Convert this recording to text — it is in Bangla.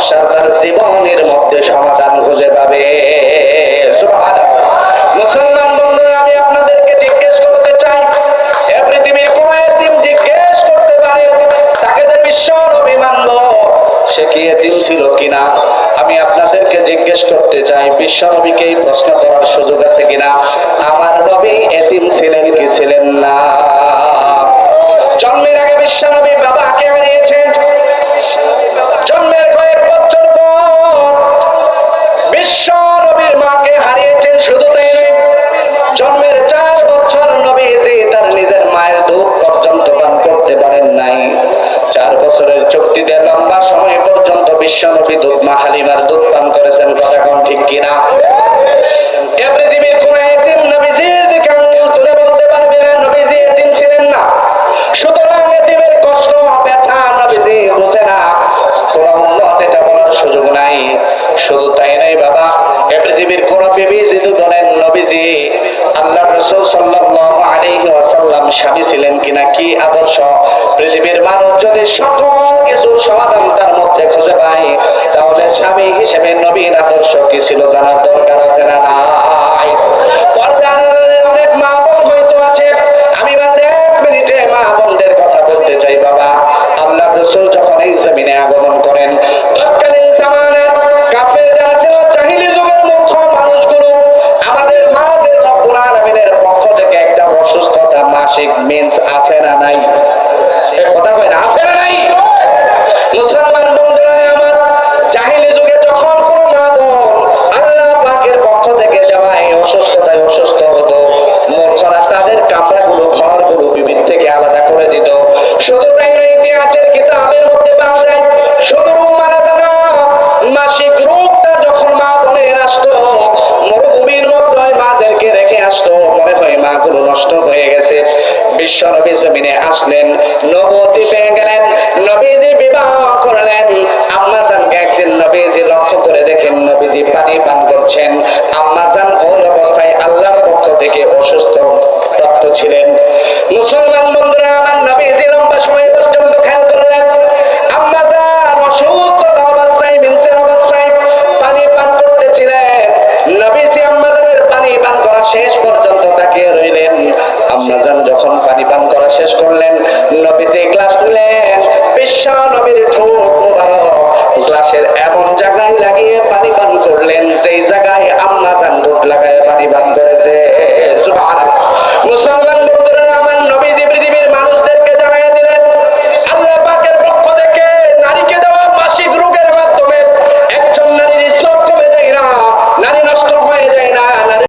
সমস্যার তার জীবনের মধ্যে সমাধান খুঁজে পাবে। মুসলমান বন্ধুরা, আমি আপনাদেরকে জিজ্ঞেস করতে চাই, এ পৃথিবীর কোন এতিম জিজ্ঞেস করতে পারে তাকে যে বিশ্ব নবী মানব, সে কি এতিম ছিল কিনা? আমি আপনাদেরকে জিজ্ঞেস করতে চাই, বিশ্ব নবীকে এই প্রশ্ন করার সুযোগ আছে কিনা? আমার নবী এতিম ছিলেন কি ছিলেন না? জন্মের আগে বিশ্ব নবী বাবাকে হারিয়েছেন, জন্মের কয়েক বছর পর বিশ্ব নবীর মাকে হারিয়েছেন। শুধু তাই নয়, জন্মের 4 বছর নবীজি তার নিজের মায়ের দুধ পর্যন্ত পান করতে পারেন নাই। 4 বছরের চুক্তিতে লম্বা সময় পর্যন্ত বিশ্ব নবী দুধ মা হালিমার দুধ পান করেছেন। কথা কোন ঠিক কিনা? এ পৃথিবীর কোন এতিম নবীজির দিকে আঙ্গুল তুলে বলতে পারবে না নবীজি এতিম ছিলেন না। সুতরাং এতিমের কষ্ট ব্যথা নবীজি বুঝে না, কোন উম্মত এটা বলার সুযোগ নাই। শুধু তাই নয় বাবা, এ পৃথিবীর কোন বিবি যদি বলেন নবীজি আল্লাহর রাসূল সাল্লাল্লাহু আলাইহি ওয়াসাল্লাম স্বামী ছিলেন কিনা, কি আদর্শ, পৃথিবীর মানুষ যদি সকল কিছুর সমাধান তার মধ্যে খুঁজে পায়, তাহলে স্বামী হিসেবে নবীর আদর্শ কি ছিল জানার দরকার আছে না নাই? পর্দার অনেক মা বোন হয়তো আছে, আমি মাত্র 1 মিনিটে মা বোনদের কথা বলতে চাই বাবা। আল্লাহর রাসূল যখন এই জমিনে আগমন করেন, তৎকালীন জামানার কাফের যারা ছিল, জাহিলি যুগের মূর্খ মানুষগুলো, আমাদের মাদের রব্বুল আলামিনের পক্ষ থেকে একটা অসুস্থতা মাসিক মেন্স আছে না নাই? কথা কয় না, আছে না নাই? মুসলমান বন্ধুরা আমার, জাহিলি যুগে যখন কোন মা বোন আল্লাহ পাকের পক্ষ থেকে দেওয়ায় অসুস্থতায় অসুস্থ হতো, মূর্খরা তাদের কাপড়গুলো ঘরগুলো বিবির থেকে আলাদা করে দিত। শুধু তাই নয়, ইতিহাসের কিতাবের মধ্যে পাওয়া যায়, শুধু মানে তারা মাসিক রোগটা যখন মা বোনের আসতো, মরুভূমির মধ্যে মাদেরকে রেখে আসতো, মনে হয় মাগুলো নষ্ট হয়ে গেছে। বিশ্ব নবী জমিনে আসলেন, নবুয়তি পেয়ে গেলেন, নবীজি বিবাহ করলেন। আম্মা জানকে একদিন নবীজি লক্ষ্য করে দেখেন নবীজি পানি পান করছেন। আম্মা জান ওই অবস্থায় আল্লাহর পক্ষ থেকে অসুস্থ প্রাপ্ত ছিলেন। মুসলমান বন্ধুরা আমার, নবীজি লম্বা সময় পর্যন্ত খেয়াল করলেন আম্মা জান অসুস্থ অবস্থায়, মিনতের অবস্থায় পানি পান করতেছিলেন। নবীজি আম্মা জানের পানি পান করা শেষ পর্যন্ত তাকিয়ে রইলেন। আম্মা জান যখন পানি পান করা শেষ করলেন, নবীজি গ্লাস নিলেন, বিশ্ব নবীর ঠোঁট মোবারক গ্লাসের এমন জায়গায় লাগিয়ে পানি পান করলেন যেই জায়গায় আম্মা জান ঠোঁট লাগায়